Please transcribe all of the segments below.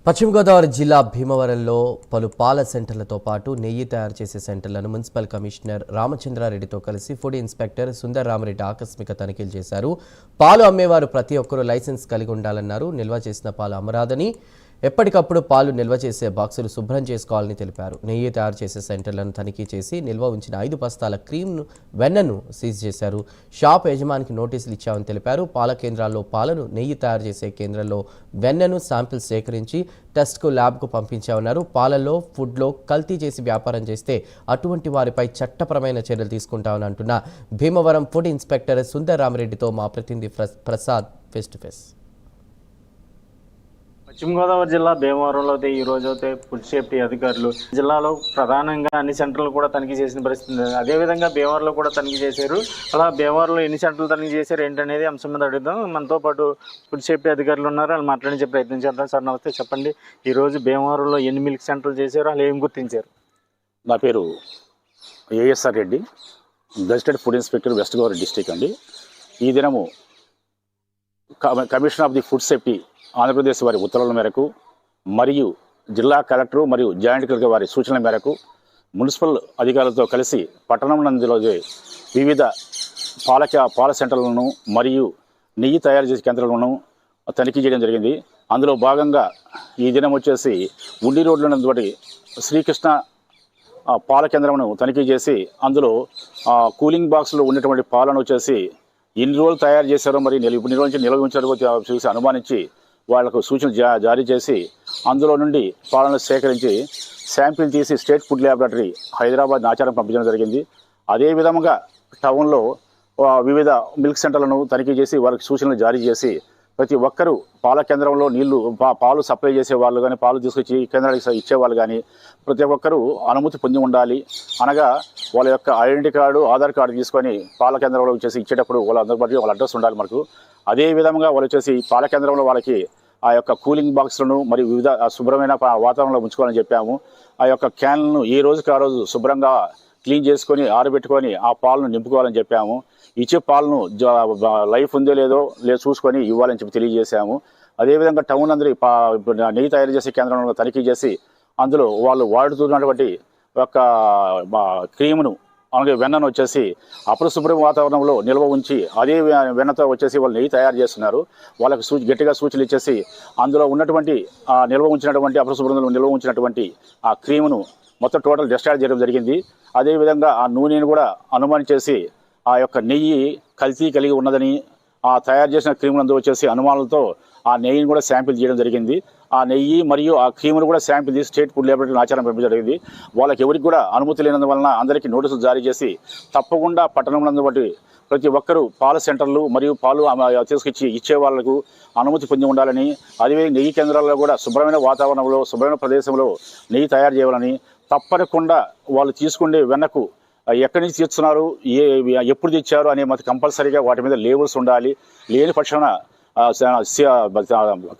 పశ్చిమ గోదావరి జిల్లా భీమవరంలో పలు పాల సెంటర్లతో పాటు నెయ్యి తయారు చేసే సెంటర్లను మున్సిపల్ కమిషనర్ రామచంద్రారెడ్డితో కలిసి ఫుడ్ ఇన్స్పెక్టర్ సుందర్ రామరెడ్డి ఆకస్మిక తనిఖీలు చేశారు. పాలు అమ్మేవారు ప్రతి ఒక్కరూ లైసెన్స్ కలిగి ఉండాలన్నారు. నిల్వ చేసిన పాలు అమ్మరాదని, ఎప్పటికప్పుడు పాలు నిల్వ చేసే బాక్సులు శుభ్రం చేసుకోవాలని తెలిపారు. నెయ్యి తయారు చేసే సెంటర్లను తనిఖీ చేసి నిల్వ ఉంచిన 5 బస్తాల క్రీమ్ను వెన్నను సీజ్ చేశారు. షాప్ యజమానికి నోటీసులు ఇచ్చామని తెలిపారు. పాల కేంద్రాల్లో పాలను, నెయ్యి తయారు చేసే కేంద్రంలో వెన్నను శాంపిల్స్ సేకరించి టెస్ట్కు ల్యాబ్కు పంపించామన్నారు. పాలల్లో, ఫుడ్లో కల్తీ చేసి వ్యాపారం చేస్తే అటువంటి వారిపై చట్టపరమైన చర్యలు తీసుకుంటామని అంటున్న భీమవరం ఫుడ్ ఇన్స్పెక్టర్ సుందర్ రామరెడ్డితో మా ప్రతినిధి ప్రసాద్ ఫేస్ టు ఫేస్. పశ్చిమ గోదావరి జిల్లా భీమవరంలో అయితే ఈ రోజు అయితే ఫుడ్ సేఫ్టీ అధికారులు జిల్లాలో ప్రధానంగా అన్ని సెంటర్లు కూడా తనిఖీ చేసిన పరిస్థితి. అదేవిధంగా భీమవరంలో కూడా తనిఖీ చేశారు. అలా భీమవరంలో ఎన్ని సెంటర్లు తనిఖీ చేశారు ఏంటనేది అంశం మీద అడుగుదాం. మనతో పాటు ఫుడ్ సేఫ్టీ అధికారులు ఉన్నారు, వాళ్ళు మాట్లాడించే ప్రయత్నం చేద్దాం. సార్ నమస్తే, చెప్పండి, ఈరోజు భీమవరంలో ఎన్ని మిల్క్ సెంటర్లు చేశారు, అలా ఏం గుర్తించారు? నా పేరు ASR Reddy, gazetted food inspector west Godavari district అండి. ఈ దినము commissioner of the food safety Andhra Pradesh వారి ఉత్తర్వుల మేరకు మరియు జిల్లా కలెక్టర్ మరియు జాయింట్ కలెక్టర్ వారి సూచనల మేరకు మున్సిపల్ అధికారులతో కలిసి పట్టణం నందులో వివిధ పాల సెంటర్లను మరియు నెయ్యి తయారు చేసే కేంద్రాలను తనిఖీ చేయడం జరిగింది. అందులో భాగంగా ఈ దినం వచ్చేసి ఉండి రోడ్లో ఉన్నటువంటి శ్రీకృష్ణ పాల కేంద్రమును తనిఖీ చేసి అందులో కూలింగ్ బాక్స్లో ఉన్నటువంటి పాలను వచ్చేసి ఎన్ని రోజులు తయారు చేశారో మరి ఎన్ని రోజుల నుంచి నిల్వ ఉంచారో చూసి అనుమానించి వాళ్లకు సూచనలు జారీ చేసి అందులో నుండి పాలను సేకరించి శాంపిల్ తీసి state food laboratory Hyderabad Nacharam పంపించడం జరిగింది. అదే విధంగా టౌన్లో వివిధ మిల్క్ సెంటర్లను తనిఖీ చేసి వారికి సూచనలు జారీ చేసి ప్రతి ఒక్కరూ పాల కేంద్రంలో పాలు సప్లై చేసే వాళ్ళు కానీ, పాలు తీసుకొచ్చి కేంద్రానికి ఇచ్చేవాళ్ళు కానీ ప్రతి ఒక్కరూ అనుమతి పొంది ఉండాలి. అనగా వాళ్ళ యొక్క ఐడెంటిటీ కార్డు, ఆధార్ కార్డు తీసుకొని పాల కేంద్రంలో వచ్చేసి ఇచ్చేటప్పుడు వాళ్ళందరూ బట్టి వాళ్ళ అడ్రస్ ఉండాలి మనకు. అదే విధంగా వాళ్ళు వచ్చేసి పాల కేంద్రంలో వాళ్ళకి ఆ యొక్క కూలింగ్ బాక్స్లను మరియు వివిధ శుభ్రమైన వాతావరణంలో ఉంచుకోవాలని చెప్పాము. ఆ యొక్క క్యాన్లను ఏ రోజుకి ఆ రోజు శుభ్రంగా క్లీన్ చేసుకొని ఆరబెట్టుకొని ఆ పాలను నింపుకోవాలని చెప్పాము. ఇచ్చే పాలను లైఫ్ ఉందో లేదో చూసుకొని ఇవ్వాలని చెప్పి తెలియజేశాము. అదేవిధంగా టౌన్ అందరి నెయ్యి తయారు చేసే కేంద్రంలో తనిఖీ చేసి అందులో వాళ్ళు వాడుతున్నటువంటి యొక్క క్రీమును, అలాగే వెన్నను వచ్చేసి అపరిశుభ్ర వాతావరణంలో నిల్వ ఉంచి అదే వెన్నతో వచ్చేసి వాళ్ళు నెయ్యి తయారు చేస్తున్నారు. వాళ్ళకి గట్టిగా సూచనలు ఇచ్చేసి అందులో ఉన్నటువంటి నిల్వ ఉంచినటువంటి అపరిశుభ్రంలో నిల్వ ఉంచినటువంటి ఆ క్రీమును మొత్తం టోటల్ డిశ్చార్జ్ చేయడం జరిగింది. అదేవిధంగా ఆ నూనెను కూడా అనుమానించేసి ఆ యొక్క నెయ్యి కల్తీ కలిగి ఉన్నదని, ఆ తయారు చేసిన క్రీములందు వచ్చేసి అనుమానాలతో ఆ నెయ్యిని కూడా శాంపిల్ చేయడం జరిగింది. ఆ నెయ్యి మరియు ఆ క్రీమును కూడా శాంపిల్ తీసి స్టేట్ ఫుడ్ ల్యాబొరేటరీ ఆచారం పంపించడం జరిగింది. వాళ్ళకి ఎవరికి కూడా అనుమతి లేనందువలన అందరికీ నోటీసులు జారీ చేసి తప్పకుండా పట్టణంలో బట్టి ప్రతి ఒక్కరూ పాల సెంటర్లు మరియు పాలు తీసుకొచ్చి ఇచ్చే వాళ్లకు అనుమతి పొంది ఉండాలని, అదేవిధంగా నెయ్యి కేంద్రాల్లో కూడా శుభ్రమైన వాతావరణంలో, శుభ్రమైన ప్రదేశంలో నెయ్యి తయారు చేయాలని, తప్పకుండా వాళ్ళు తీసుకునే వెన్నకు ఎక్కడి నుంచి తెస్తున్నారు, ఎప్పుడు తెచ్చారు అనే మనకు కంపల్సరీగా వాటి మీద లేబుల్స్ ఉండాలి. లేని పక్షాన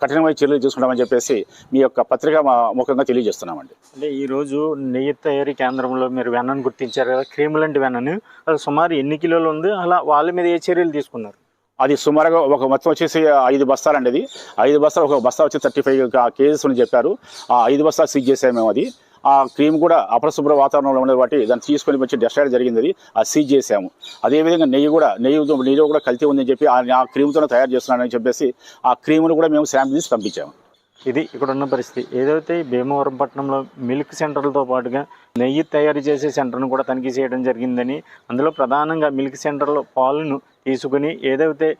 కఠినమైన చర్యలు తీసుకుంటామని చెప్పేసి మీ యొక్క పత్రిక ముఖంగా తెలియజేస్తున్నామండి. అంటే ఈరోజు నెయ్యి తయారీ కేంద్రంలో మీరు వెన్నను గుర్తించారు కదా, క్రీమ్ లాంటి వెన్నను, అది సుమారు ఎన్ని కిలోలు ఉంది, అలా వాళ్ళ మీద ఏ చర్యలు తీసుకున్నారు? అది సుమారుగా ఒక మొత్తం వచ్చేసి 5 బస్తాలండి. అది 5 బస్తాలు, ఒక బస్తా వచ్చి 35 కేజీస్ అని చెప్పారు. ఆ 5 బస్తాలు సీజ్ చేసాము మేము. అది ఆ క్రీమ్ కూడా అపరిశుభ్ర వాతావరణంలో ఉండే బట్టి దాన్ని తీసుకొని వచ్చి డిశ్చార్జ్ జరిగింది. అది సీజ్ చేసాము. అదేవిధంగా నెయ్యిలో కూడా కల్తీ ఉందని చెప్పి ఆ క్రీమ్తో తయారు చేస్తున్నానని చెప్పేసి ఆ క్రీమ్ను కూడా మేము శాంపిల్ తీసి పంపించాము. ఇది ఇక్కడ ఉన్న పరిస్థితి. ఏదైతే భీమవరం పట్టణంలో మిల్క్ సెంటర్లతో పాటుగా నెయ్యి తయారు చేసే సెంటర్ను కూడా తనిఖీ చేయడం జరిగిందని, అందులో ప్రధానంగా మిల్క్ సెంటర్లో పాలను తీసుకుని ఏదైతే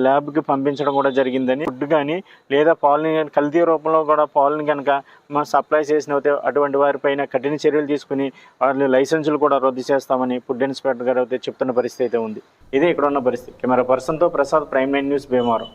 ల్యాబ్కి పంపించడం కూడా జరిగిందని, ఫుడ్ కానీ లేదా పాలని కల్తీ రూపంలో కూడా పాలను కనుక మనం సప్లై చేసిన అటువంటి వారిపైన కఠిన చర్యలు తీసుకుని వాళ్ళ లైసెన్సులు కూడా రద్దు చేస్తామని ఫుడ్ ఇన్స్పెక్టర్ గారు అయితే చెప్తున్న పరిస్థితి అయితే ఉంది. ఇదే ఇక్కడ ఉన్న పరిస్థితి. కెమెరా పర్సన్తో ప్రసాద్, ప్రైమ్ 9 న్యూస్, భీమవరం.